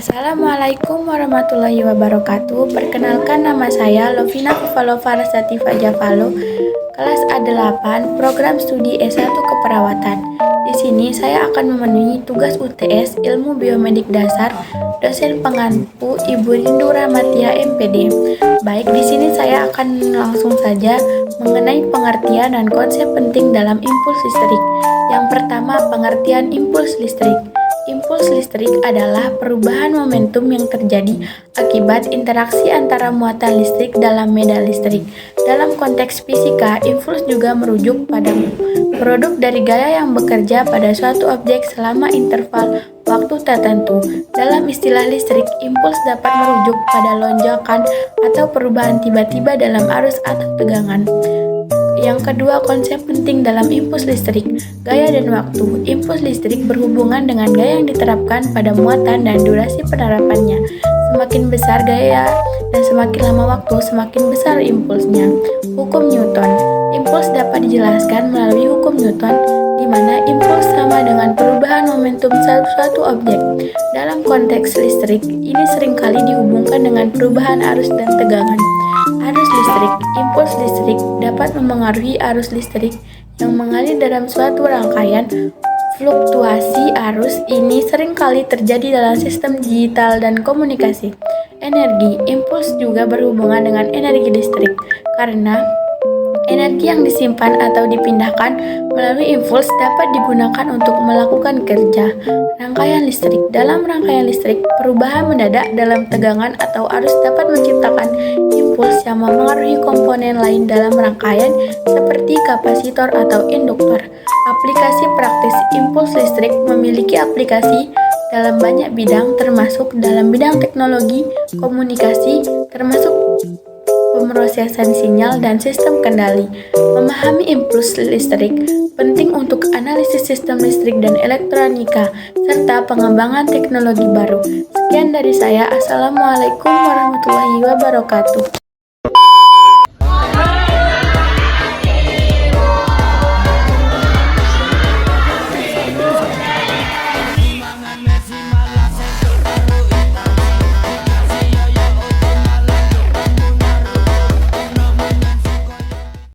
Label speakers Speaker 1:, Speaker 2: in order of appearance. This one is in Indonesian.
Speaker 1: Assalamualaikum warahmatullahi wabarakatuh. Perkenalkan, nama saya Lovina Kuvalova Rasativa Javalo, kelas A8, program studi S1 Keperawatan. Di sini saya akan memenuhi tugas UTS Ilmu Biomedik Dasar, dosen pengampu Ibu Rindu Rahmatia MPD. Baik, di sini saya akan langsung saja mengenai pengertian dan konsep penting dalam impuls listrik. Yang pertama, pengertian impuls listrik. Impuls listrik adalah perubahan momentum yang terjadi akibat interaksi antara muatan listrik dalam medan listrik. Dalam konteks fisika, impuls juga merujuk pada produk dari gaya yang bekerja pada suatu objek selama interval waktu tertentu. Dalam istilah listrik, impuls dapat merujuk pada lonjakan atau perubahan tiba-tiba dalam arus atau tegangan. Yang kedua, konsep penting dalam impuls listrik, gaya dan waktu. Impuls listrik berhubungan dengan gaya yang diterapkan pada muatan dan durasi penerapannya. Semakin besar gaya dan semakin lama waktu, semakin besar impulsnya. Hukum Newton. Impuls dapat dijelaskan melalui hukum Newton, di mana impuls sama dengan perubahan momentum suatu objek. Dalam konteks listrik, ini seringkali dihubungkan dengan perubahan arus dan tegangan. Arus listrik. Impuls listrik dapat memengaruhi arus listrik yang mengalir dalam suatu rangkaian. Fluktuasi arus ini seringkali terjadi dalam sistem digital dan komunikasi. Energi. Impuls juga berhubungan dengan energi listrik, karena energi yang disimpan atau dipindahkan melalui impuls dapat digunakan untuk melakukan kerja. Rangkaian listrik. Dalam rangkaian listrik, perubahan mendadak dalam tegangan atau arus dapat menciptakan impuls yang memengaruhi komponen lain dalam rangkaian seperti kapasitor atau induktor. Aplikasi praktis. Impuls listrik memiliki aplikasi dalam banyak bidang, termasuk dalam bidang teknologi, komunikasi, termasuk pemrosesan sinyal dan sistem kendali. Memahami impuls listrik penting untuk analisis sistem listrik dan elektronika serta pengembangan teknologi baru. Sekian dari saya. Assalamualaikum warahmatullahi wabarakatuh.